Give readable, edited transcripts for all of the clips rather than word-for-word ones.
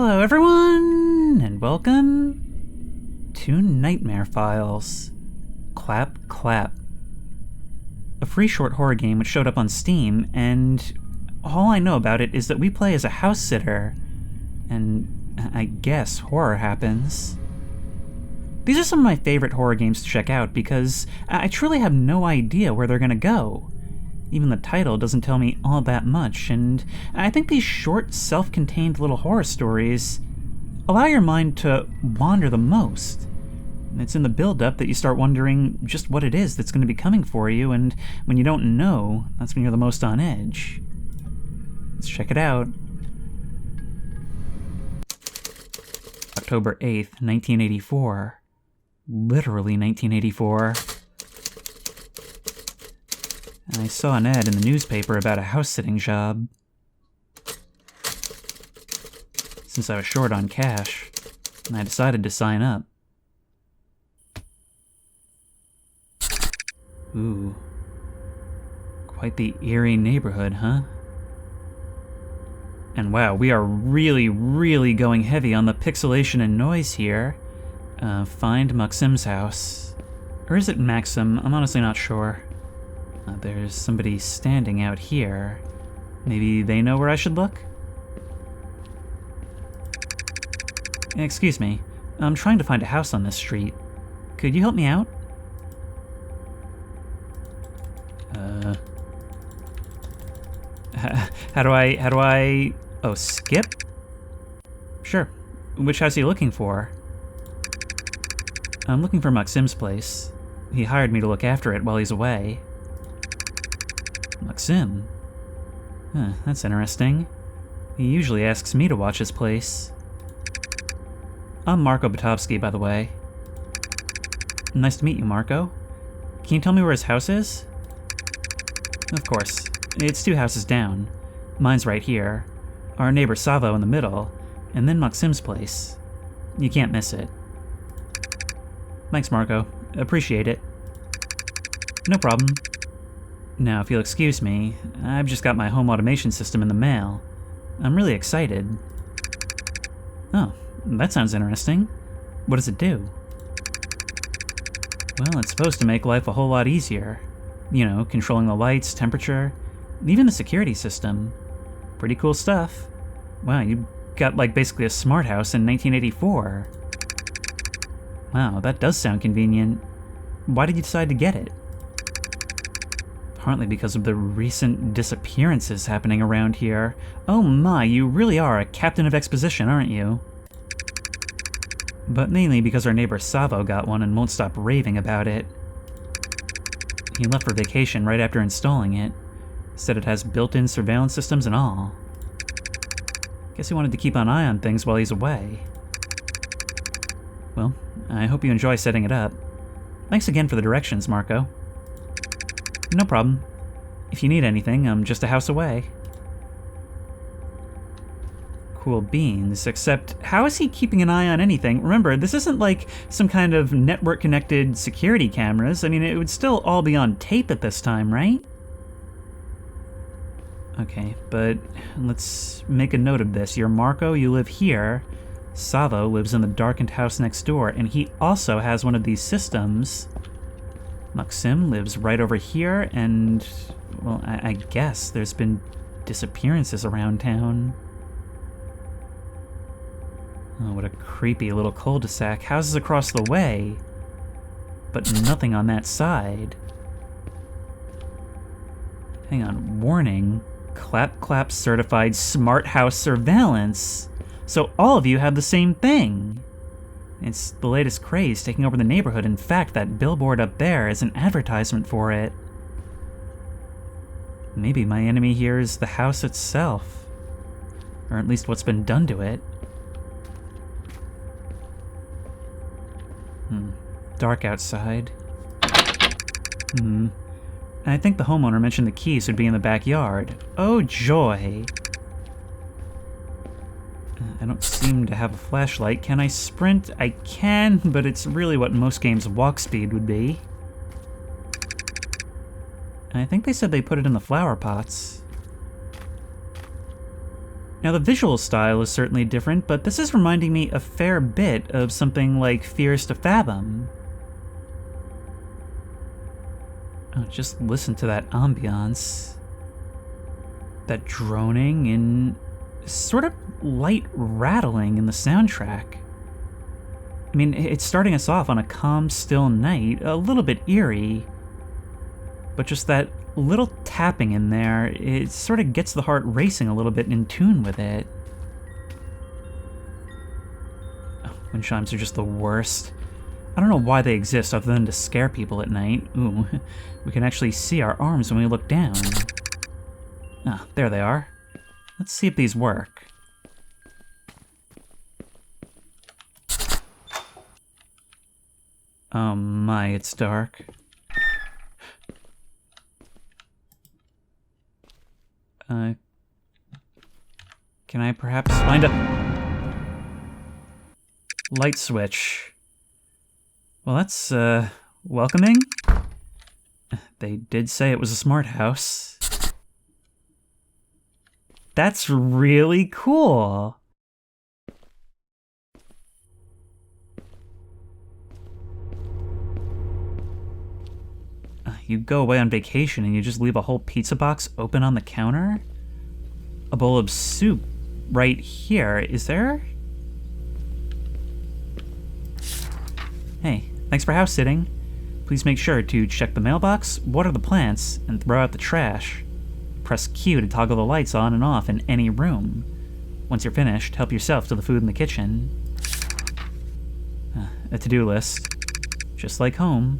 Hello everyone, and welcome to Nightmare Files. Clap Clap. A free short horror game which showed up on Steam, and all I know about it is that we play as a house sitter, and I guess horror happens. These are some of my favorite horror games to check out because I truly have no idea where they're gonna go. Even the title doesn't tell me all that much, and I think these short, self-contained little horror stories allow your mind to wander the most. It's in the build-up that you start wondering just what it is that's going to be coming for you, and when you don't know, that's when you're the most on edge. Let's check it out. October 8th, 1984. Literally 1984. I saw an ad in the newspaper about a house-sitting job. Since I was short on cash, I decided to sign up. Ooh. Quite the eerie neighborhood, huh? And wow, we are really going heavy on the pixelation and noise here. Find Maxim's house. Or is it Maxim? I'm honestly not sure. There's somebody standing out here. Maybe they know where I should look? Excuse me. I'm trying to find a house on this street. Could you help me out? How do I... Oh, skip? Sure. Which house are you looking for? I'm looking for Maxim's place. He hired me to look after it while he's away. Maxim? Huh, that's interesting. He usually asks me to watch his place. I'm Marco Batovsky, by the way. Nice to meet you, Marco. Can you tell me where his house is? Of course. It's 2 houses down. Mine's right here. Our neighbor Savo in the middle, and then Maxim's place. You can't miss it. Thanks, Marco. Appreciate it. No problem. Now, if you'll excuse me, I've just got my home automation system in the mail. I'm really excited. Oh, that sounds interesting. What does it do? Well, it's supposed to make life a whole lot easier. You know, controlling the lights, temperature, even the security system. Pretty cool stuff. Wow, you got like basically a smart house in 1984. Wow, that does sound convenient. Why did you decide to get it? Partly because of the recent disappearances happening around here. Oh my, you really are a captain of exposition, aren't you? But mainly because our neighbor Savo got one and won't stop raving about it. He left for vacation right after installing it. Said it has built-in surveillance systems and all. Guess he wanted to keep an eye on things while he's away. Well, I hope you enjoy setting it up. Thanks again for the directions, Marco. No problem. If you need anything, I'm just a house away. Cool beans, except how is he keeping an eye on anything? Remember, this isn't like some kind of network-connected security cameras. I mean, it would still all be on tape at this time, right? Okay, but let's make a note of this. You're Marco, you live here. Savo lives in the darkened house next door, and he also has one of these systems. Maxim lives right over here, and, well, I guess there's been disappearances around town. Oh, what a creepy little cul-de-sac. Houses across the way, but nothing on that side. Hang on, warning. Clap Clap certified smart house surveillance. So all of you have the same thing. It's the latest craze taking over the neighborhood. In fact, that billboard up there is an advertisement for it. Maybe my enemy here is the house itself. Or at least what's been done to it. Dark outside. I think the homeowner mentioned the keys would be in the backyard. Oh joy! I don't seem to have a flashlight. Can I sprint? I can, but it's really what most games' walk speed would be. I think they said they put it in the flower pots. Now, the visual style is certainly different, but this is reminding me a fair bit of something like Fears to Fathom. Oh, just listen to that ambiance. That droning and sort of light rattling in the soundtrack. I mean, it's starting us off on a calm, still night, a little bit eerie, but just that little tapping in there, it sort of gets the heart racing a little bit in tune with it. Oh, wind chimes are just the worst. I don't know why they exist other than to scare people at night. Ooh, we can actually see our arms when we look down. Ah, there they are. Let's see if these work. Oh my, it's dark. Can I perhaps find a light switch? Well, that's, welcoming. They did say it was a smart house. That's really cool. You go away on vacation and you just leave a whole pizza box open on the counter? A bowl of soup right here. Is there? Hey, thanks for house sitting. Please make sure to check the mailbox, water the plants, and throw out the trash. Press Q to toggle the lights on and off in any room. Once you're finished, help yourself to the food in the kitchen. A to-do list. Just like home.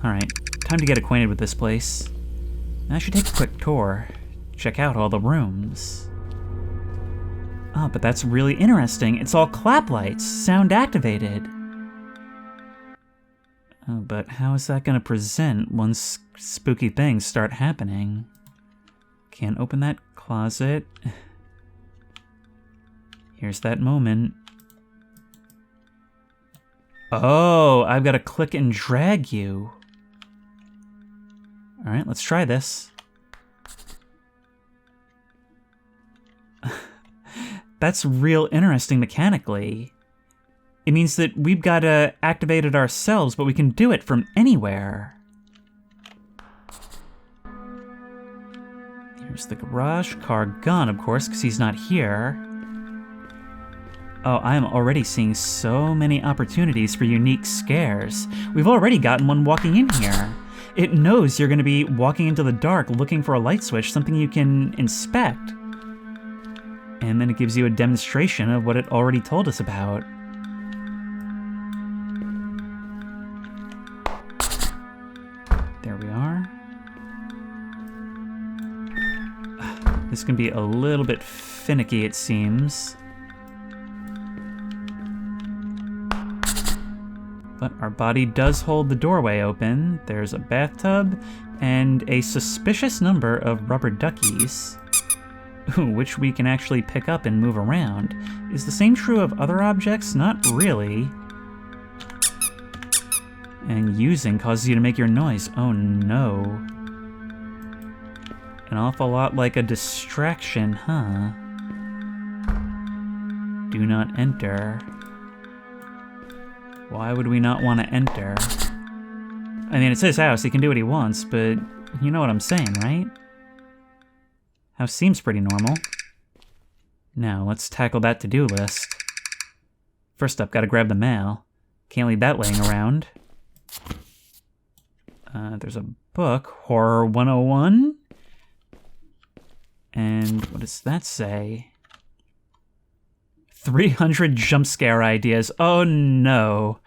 Alright, time to get acquainted with this place. I should take a quick tour. Check out all the rooms. Oh, but that's really interesting. It's all clap lights, sound activated. Oh, but how is that going to present once spooky things start happening? Can't open that closet. Here's that moment. Oh, I've got to click and drag you. Alright, let's try this. That's real interesting mechanically. It means that we've got to activate it ourselves, but we can do it from anywhere. Here's the garage. Car gone, of course, because he's not here. Oh, I am already seeing so many opportunities for unique scares. We've already gotten one walking in here. It knows you're going to be walking into the dark looking for a light switch, something you can inspect. And then it gives you a demonstration of what it already told us about. There we are. This can be a little bit finicky, it seems. But our body does hold the doorway open. There's a bathtub and a suspicious number of rubber duckies, which we can actually pick up and move around. Is the same true of other objects? Not really. And using causes you to make your noise. Oh no. An awful lot like a distraction, huh? Do not enter. Why would we not want to enter? I mean, it's his house, he can do what he wants, but you know what I'm saying, right? House seems pretty normal. Now, let's tackle that to-do list. First up, gotta grab the mail. Can't leave that laying around. There's a book, Horror 101. And what does that say? 300 jump scare ideas. Oh no.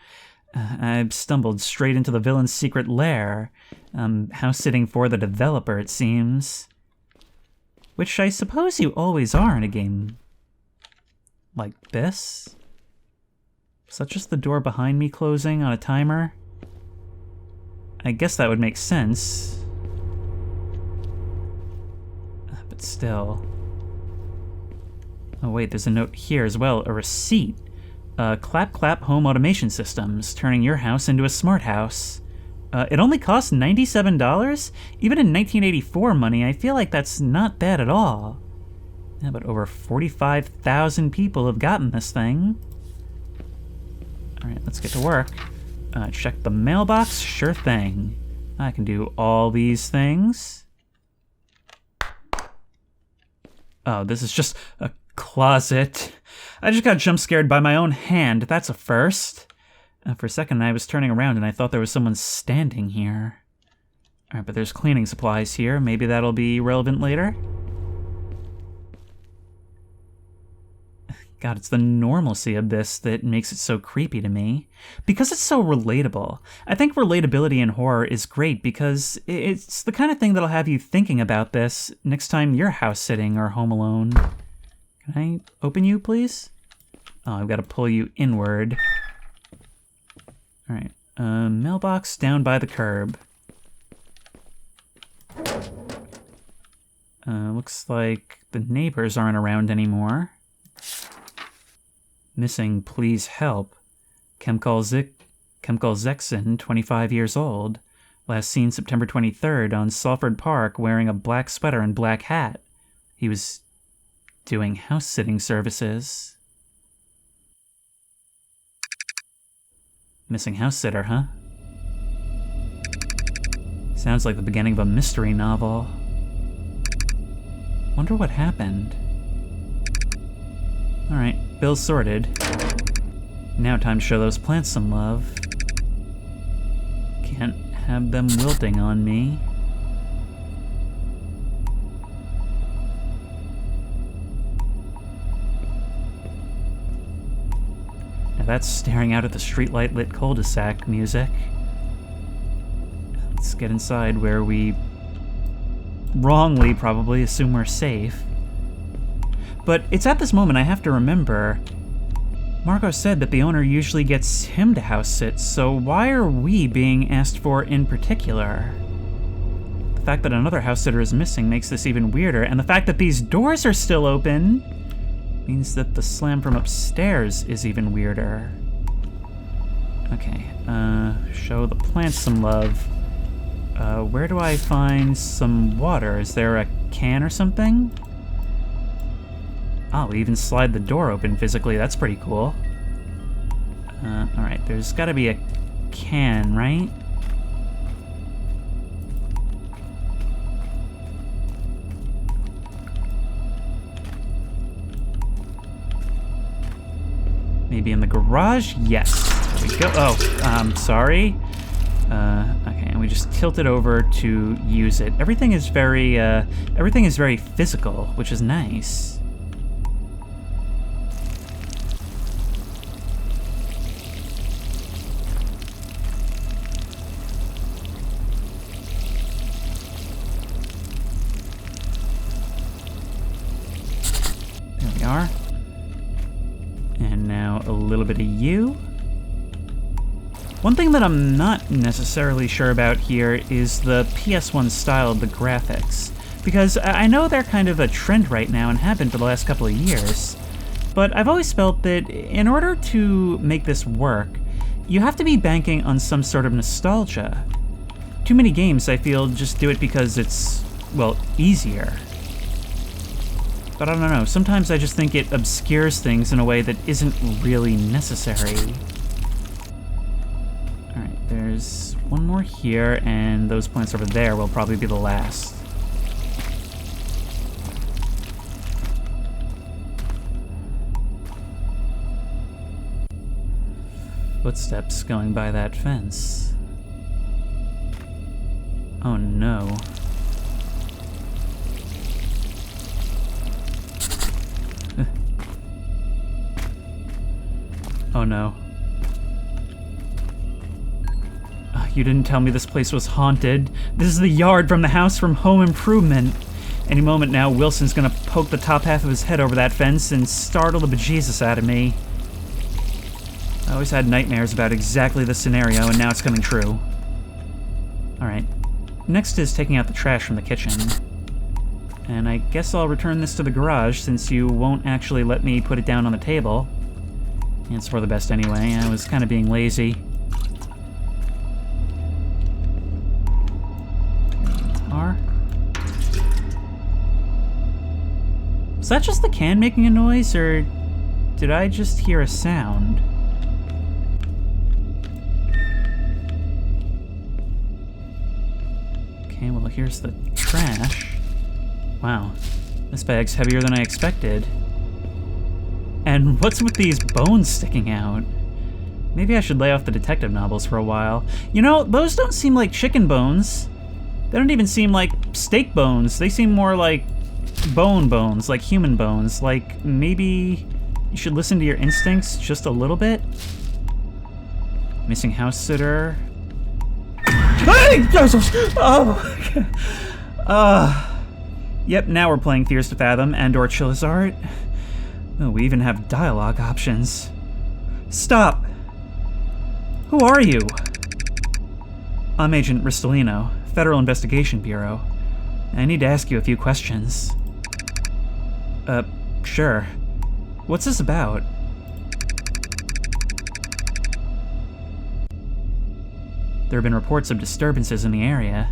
I've stumbled straight into the villain's secret lair. House sitting for the developer, it seems. Which I suppose you always are in a game like this. Is that just the door behind me closing on a timer? I guess that would make sense. But still. Oh wait, there's a note here as well, a receipt. Clap Clap Home Automation Systems, turning your house into a smart house. It only costs $97? Even in 1984 money, I feel like that's not bad at all. Yeah, but over 45,000 people have gotten this thing. Alright, let's get to work. Check the mailbox? Sure thing. I can do all these things. Oh, this is just a closet. I just got jump scared by my own hand. That's a first. For a second, I was turning around and I thought there was someone standing here. Alright, but there's cleaning supplies here. Maybe that'll be relevant later. God, it's the normalcy of this that makes it so creepy to me. Because it's so relatable. I think relatability in horror is great because it's the kind of thing that'll have you thinking about this next time you're house sitting or home alone. Can I open you, please? Oh, I've got to pull you inward. Alright, mailbox down by the curb. Looks like the neighbors aren't around anymore. Missing, please help. Kemkal Zexon, 25 years old. Last seen September 23rd on Salford Park wearing a black sweater and black hat. He was doing house-sitting services. Missing house sitter, huh? Sounds like the beginning of a mystery novel. Wonder what happened. Alright, bill's sorted. Now time to show those plants some love. Can't have them wilting on me. Now that's staring out at the streetlight lit cul-de-sac music. Let's get inside where we wrongly probably assume we're safe. But it's at this moment I have to remember, Margot said that the owner usually gets him to house sit, so why are we being asked for in particular? The fact that another house sitter is missing makes this even weirder, and the fact that these doors are still open means that the slam from upstairs is even weirder. Okay, show the plants some love. Where do I find some water? Is there a can or something? Oh, we even slide the door open physically. That's pretty cool. Alright, there's gotta be a can, right? Maybe in the garage? Yes. There we go. Oh, sorry. Okay, and we just tilt it over to use it. Everything is very physical, which is nice. There we are. And now a little bit of you. One thing that I'm not necessarily sure about here is the PS1 style of the graphics, because I know they're kind of a trend right now and have been for the last couple of years, but I've always felt that in order to make this work, you have to be banking on some sort of nostalgia. Too many games, I feel, just do it because it's, well, easier. But I don't know, sometimes I just think it obscures things in a way that isn't really necessary. Alright, there's one more here, and those plants over there will probably be the last. Footsteps going by that fence. Oh no. Oh no. You didn't tell me this place was haunted. This is the yard from the house from Home Improvement. Any moment now, Wilson's gonna poke the top half of his head over that fence and startle the bejesus out of me. I always had nightmares about exactly this scenario, and now it's coming true. Alright. Next is taking out the trash from the kitchen. And I guess I'll return this to the garage since you won't actually let me put it down on the table. It's for the best anyway. I was kind of being lazy. Was that just the can making a noise, or did I just hear a sound? Okay, well, here's the trash. Wow, this bag's heavier than I expected. And what's with these bones sticking out? Maybe I should lay off the detective novels for a while. You know, those don't seem like chicken bones. They don't even seem like steak bones. They seem more like bones, like human bones. Like, maybe you should listen to your instincts just a little bit? Missing house sitter. Hey! Oh! Yep, now we're playing Fears to Fathom and/or Chilizart. Oh, we even have dialogue options. Stop! Who are you? I'm Agent Ristolino, Federal Investigation Bureau. I need to ask you a few questions. Sure. What's this about? There have been reports of disturbances in the area.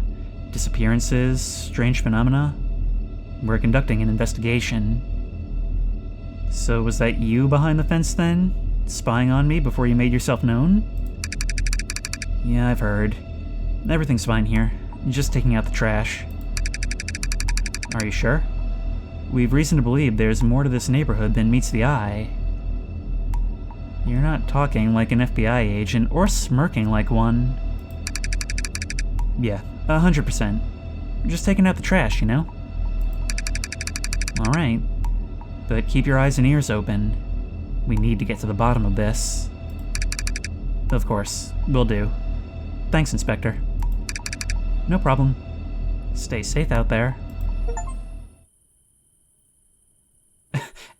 Disappearances, strange phenomena. We're conducting an investigation. So was that you behind the fence then? Spying on me before you made yourself known? Yeah, I've heard. Everything's fine here. Just taking out the trash. Are you sure? We've reason to believe there's more to this neighborhood than meets the eye. You're not talking like an FBI agent or smirking like one. Yeah, 100%. Just taking out the trash, you know? Alright. But keep your eyes and ears open. We need to get to the bottom of this. Of course, will do. Thanks, Inspector. No problem. Stay safe out there.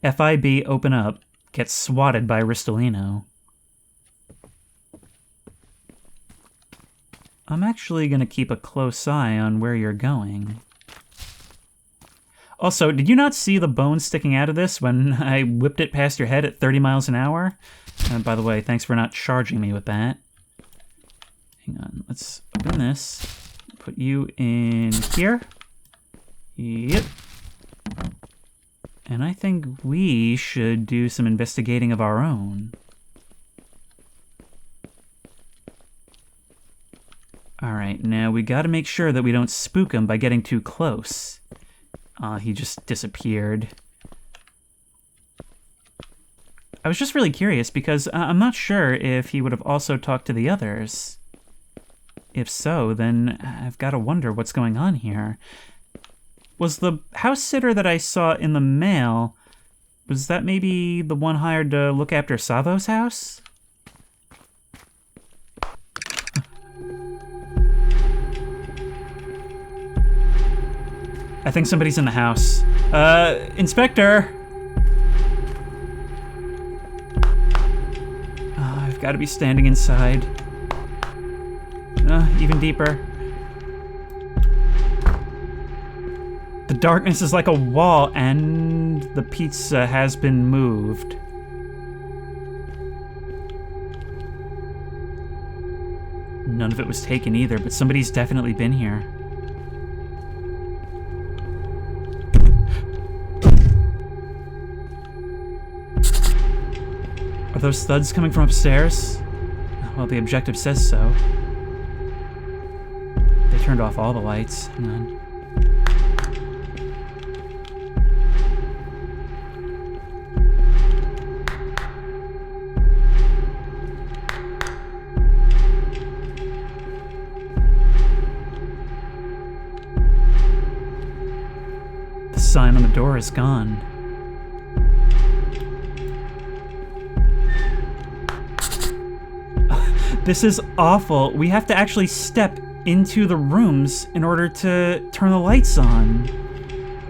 FIB open up. Gets swatted by Ristolino. I'm actually gonna keep a close eye on where you're going. Also, did you not see the bone sticking out of this when I whipped it past your head at 30 miles an hour? By the way, thanks for not charging me with that. Hang on, let's open this. Put you in here. Yep. And I think we should do some investigating of our own. Alright, now we gotta make sure that we don't spook him by getting too close. He just disappeared. I was just really curious because I'm not sure if he would have also talked to the others. If so, then I've got to wonder what's going on here. Was the house sitter that I saw in the mail, was that maybe the one hired to look after Savo's house? I think somebody's in the house. Inspector! I've got to be standing inside. Even deeper. The darkness is like a wall, and the pizza has been moved. None of it was taken either, but somebody's definitely been here. Are those thuds coming from upstairs? Well, the objective says so. They turned off all the lights. Hang on. The sign on the door is gone. This is awful. We have to actually step into the rooms in order to turn the lights on.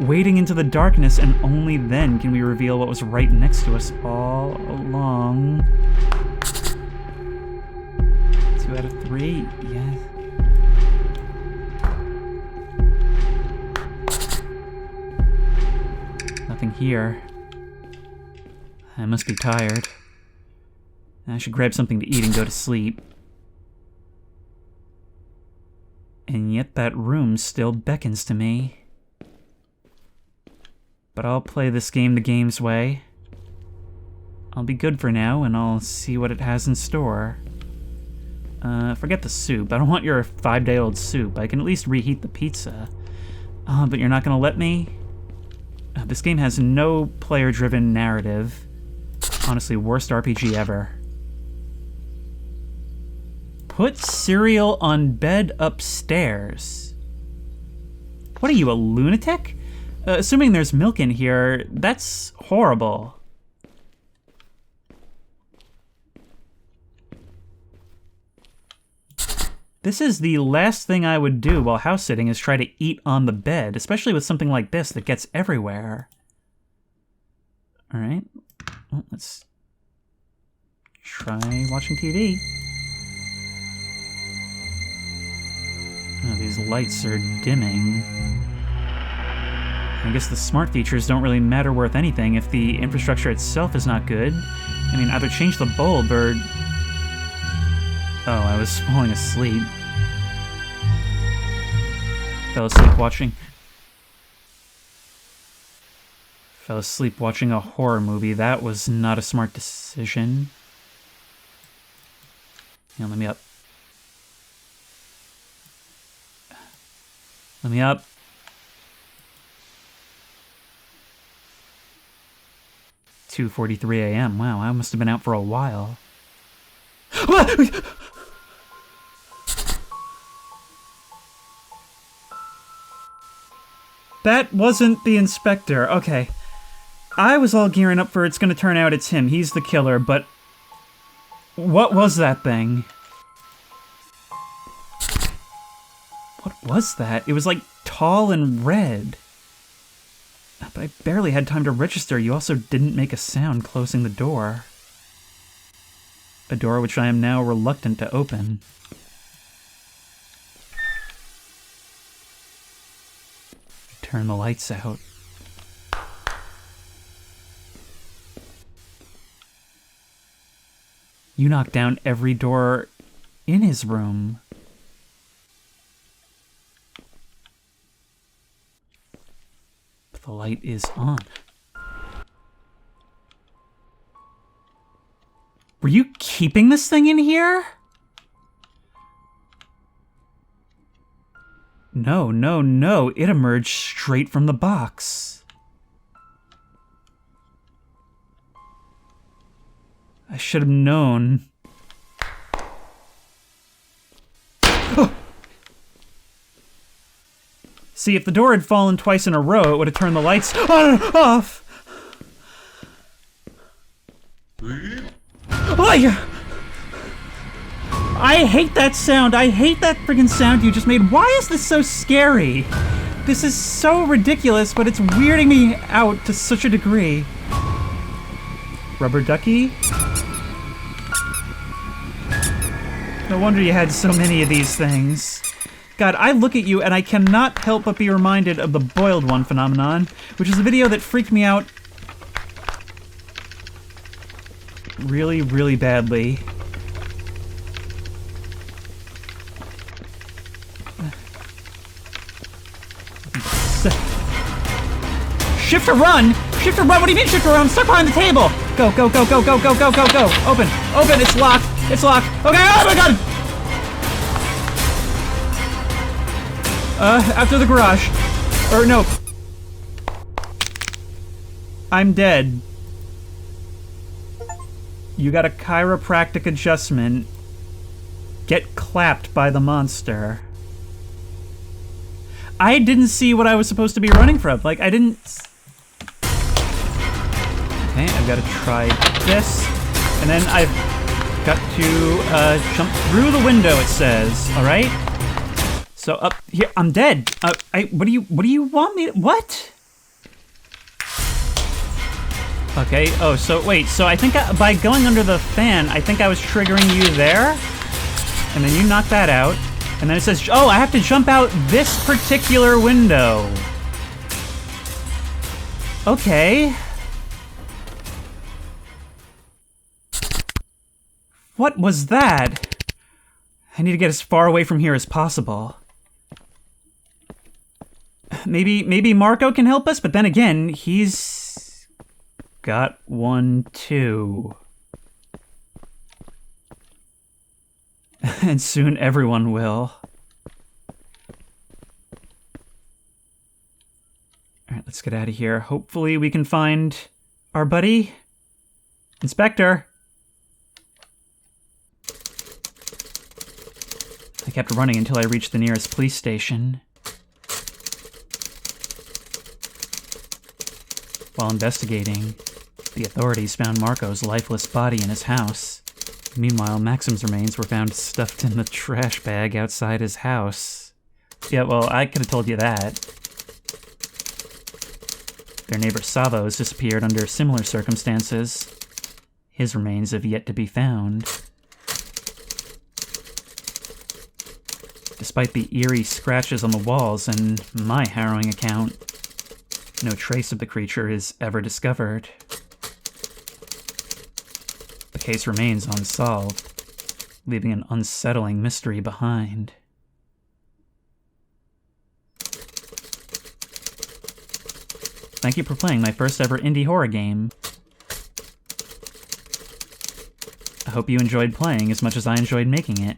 Wading into the darkness, and only then can we reveal what was right next to us all along. 2 out of 3, yeah. Nothing here. I must be tired. I should grab something to eat and go to sleep. And yet that room still beckons to me. But I'll play this game the game's way. I'll be good for now, and I'll see what it has in store. Forget the soup. I don't want your 5-day-old soup. I can at least reheat the pizza. But you're not gonna let me? This game has no player-driven narrative. Honestly, worst RPG ever. Put cereal on bed upstairs. What are you, a lunatic? Assuming there's milk in here, that's horrible. This is the last thing I would do while house sitting is try to eat on the bed, especially with something like this that gets everywhere. All right, well, let's try watching TV. Oh, these lights are dimming. I guess the smart features don't really matter worth anything if the infrastructure itself is not good. I mean, either change the bulb or... Oh, I was falling asleep. Fell asleep watching a horror movie. That was not a smart decision. Yeah, let me up. Let me up. (2:43 a.m.) Wow, I must have been out for a while. That wasn't the inspector. Okay. I was all gearing up for it's gonna turn out it's him. He's the killer, but... What was that thing? What was that? It was like tall and red. But I barely had time to register. You also didn't make a sound closing the door. A door which I am now reluctant to open. Turn the lights out. You knocked down every door in his room. But the light is on. Were you keeping this thing in here? No, no, no. It emerged straight from the box. I should have known. See, if the door had fallen twice in a row, it would have turned the lights on and off. I hate that sound. I hate that friggin' sound you just made. Why is this so scary? This is so ridiculous, but it's weirding me out to such a degree. Rubber ducky? No wonder you had so many of these things. God, I look at you and I cannot help but be reminded of the boiled one phenomenon, which is a video that freaked me out really, really badly. Shift to run? Shift to run? What do you mean shift to run? I'm stuck behind the table! Go, go, go, go, go, go, go, go, go! Open! Open! It's locked! It's locked! Okay, oh my god! After the garage. Or no. I'm dead. You got a chiropractic adjustment. Get clapped by the monster. I didn't see what I was supposed to be running from. Like, I didn't... Okay, I've got to try this. And then I've got to jump through the window, it says. Alright? So up here, I'm dead. What do you want me to, what? Okay, oh, so wait, so I think by going under the fan, I think I was triggering you there? And then you knock that out. And then it says, oh, I have to jump out this particular window. Okay. What was that? I need to get as far away from here as possible. Maybe Marco can help us, but then again, he's got one too. And soon everyone will. Alright, let's get out of here. Hopefully we can find our buddy. Inspector! I kept running until I reached the nearest police station. While investigating, the authorities found Marco's lifeless body in his house. Meanwhile, Maxim's remains were found stuffed in the trash bag outside his house. Yeah, well, I could have told you that. Their neighbor Savo's disappeared under similar circumstances. His remains have yet to be found. Despite the eerie scratches on the walls and my harrowing account, no trace of the creature is ever discovered. The case remains unsolved, leaving an unsettling mystery behind. Thank you for playing my first ever indie horror game. I hope you enjoyed playing as much as I enjoyed making it.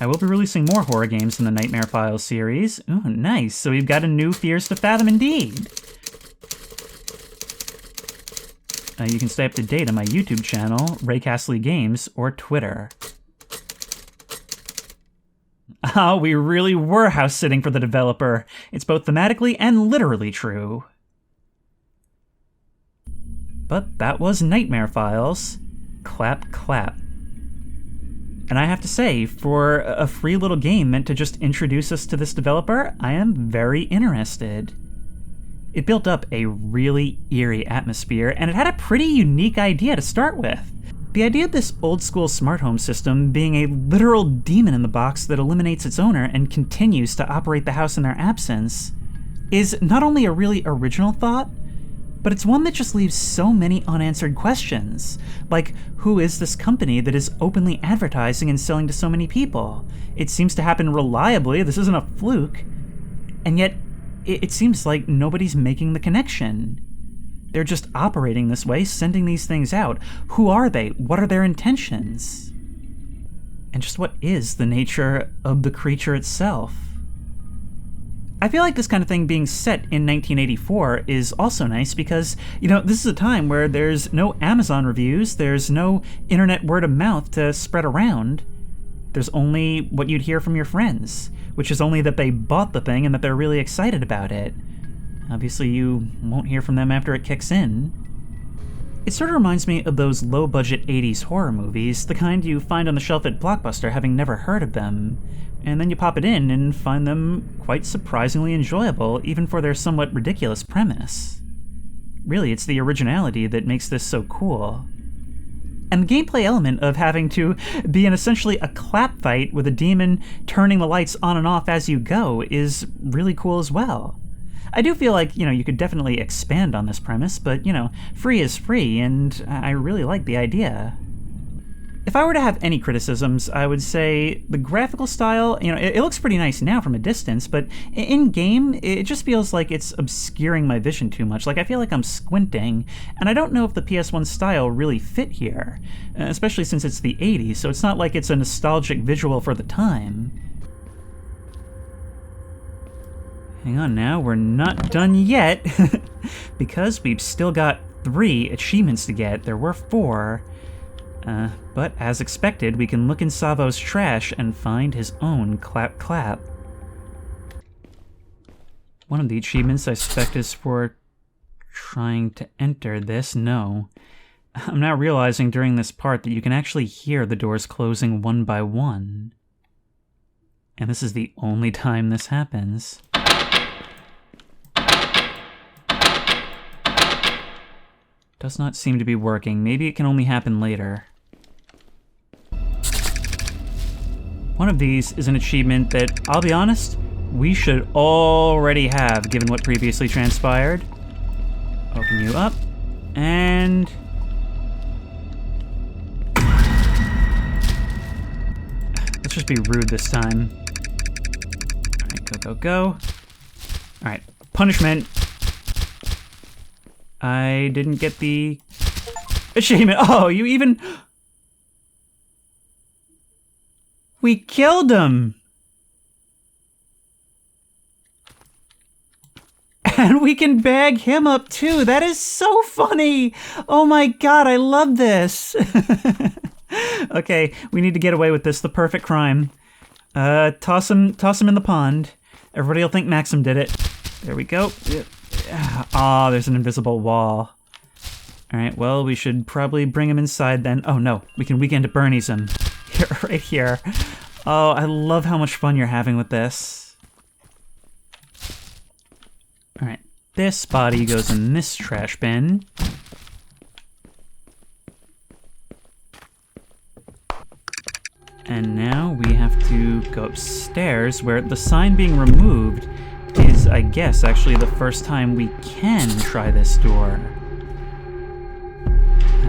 I will be releasing more horror games in the Nightmare Files series. Ooh, nice. So we've got a new Fears to Fathom indeed. You can stay up to date on my YouTube channel, Ray Castley Games, or Twitter. Ah, we really were house-sitting for the developer. It's both thematically and literally true. But that was Nightmare Files. Clap, clap. And I have to say, for a free little game meant to just introduce us to this developer, I am very interested. It built up a really eerie atmosphere, and it had a pretty unique idea to start with. The idea of this old-school smart home system being a literal demon in the box that eliminates its owner and continues to operate the house in their absence is not only a really original thought, but it's one that just leaves so many unanswered questions. Like, who is this company that is openly advertising and selling to so many people? It seems to happen reliably, this isn't a fluke, and yet it seems like nobody's making the connection. They're just operating this way, sending these things out. Who are they? What are their intentions? And just what is the nature of the creature itself? I feel like this kind of thing being set in 1984 is also nice because, this is a time where there's no Amazon reviews, there's no internet word of mouth to spread around. There's only what you'd hear from your friends, which is only that they bought the thing and that they're really excited about it. Obviously, you won't hear from them after it kicks in. It sort of reminds me of those low-budget 80s horror movies, the kind you find on the shelf at Blockbuster having never heard of them, and then you pop it in and find them quite surprisingly enjoyable, even for their somewhat ridiculous premise. Really, it's the originality that makes this so cool. And the gameplay element of having to be in essentially a clap fight with a demon turning the lights on and off as you go is really cool as well. I do feel like, you could definitely expand on this premise, but, free is free, and I really like the idea. If I were to have any criticisms, I would say the graphical style, it looks pretty nice now from a distance, but in-game, it just feels like it's obscuring my vision too much. Like, I feel like I'm squinting, and I don't know if the PS1 style really fit here, especially since it's the 80s, so it's not like it's a nostalgic visual for the time. Hang on now, we're not done yet, because we've still got 3 achievements to get. There were 4. But as expected, we can look in Savo's trash and find his own clap clap. One of the achievements I suspect is for trying to enter this. No. I'm now realizing during this part that you can actually hear the doors closing one by one. And this is the only time this happens. Does not seem to be working. Maybe it can only happen later. One of these is an achievement that, I'll be honest, we should already have, given what previously transpired. Open you up, and... let's just be rude this time. go, go. Alright, punishment. I didn't get the achievement. Oh, you even... We killed him! And we can bag him up too. That is so funny. Oh my god, I love this. Okay, we need to get away with this. The perfect crime. Toss him in the pond. Everybody will think Maxim did it. There we go. Ah, there's an invisible wall. Alright, well, we should probably bring him inside then. Oh no, we can weekend at Bernie's him. Here, right here. Oh, I love how much fun you're having with this. Alright, this body goes in this trash bin. And now we have to go upstairs, where the sign being removed is, I guess, actually the first time we can try this door.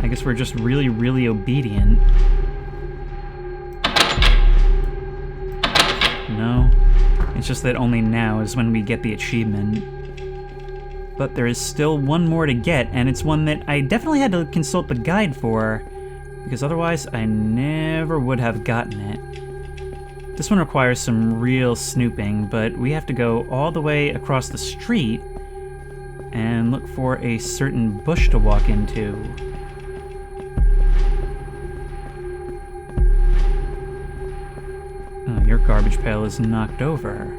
I guess we're just really, really obedient. No, it's just that only now is when we get the achievement. But there is still one more to get, and it's one that I definitely had to consult the guide for, because otherwise I never would have gotten it. This one requires some real snooping, but we have to go all the way across the street and look for a certain bush to walk into. Oh, your garbage pail is knocked over.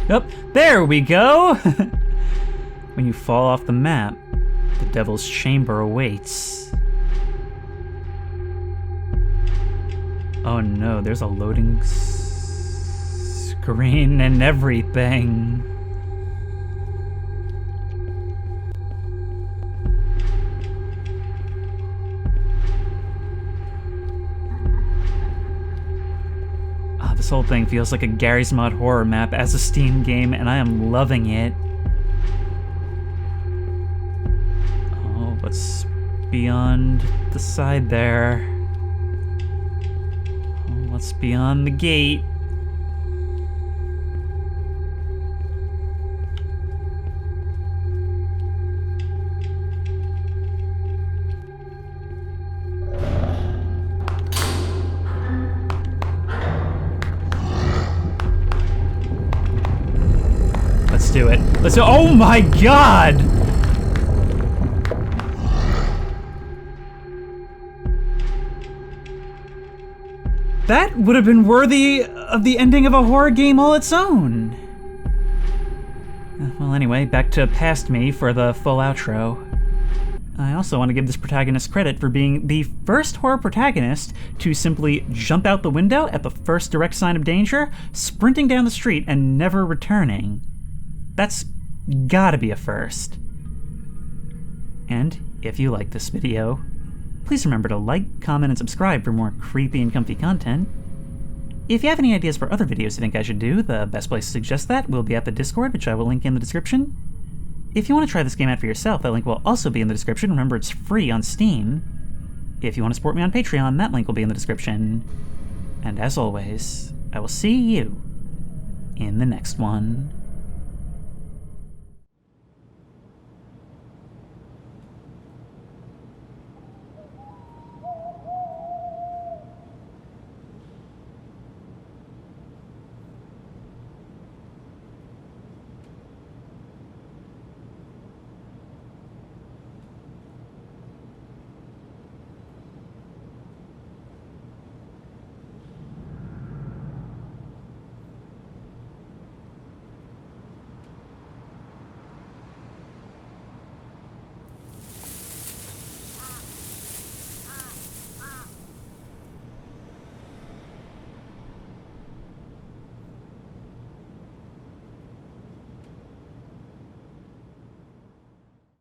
Yep, there we go! When you fall off the map, the devil's chamber awaits. Oh no, there's a loading screen and everything. This whole thing feels like a Gary's Mod horror map as a Steam game, and I am loving it. Oh, what's beyond the side there? Oh, what's beyond the gate? Let's do it. Let's do. Oh my god! That would have been worthy of the ending of a horror game all its own. Well, anyway, back to past me for the full outro. I also want to give this protagonist credit for being the first horror protagonist to simply jump out the window at the first direct sign of danger, sprinting down the street, and never returning. That's gotta be a first. And if you like this video, please remember to like, comment, and subscribe for more creepy and comfy content. If you have any ideas for other videos you think I should do, the best place to suggest that will be at the Discord, which I will link in the description. If you want to try this game out for yourself, that link will also be in the description. Remember, it's free on Steam. If you want to support me on Patreon, that link will be in the description. And as always, I will see you in the next one.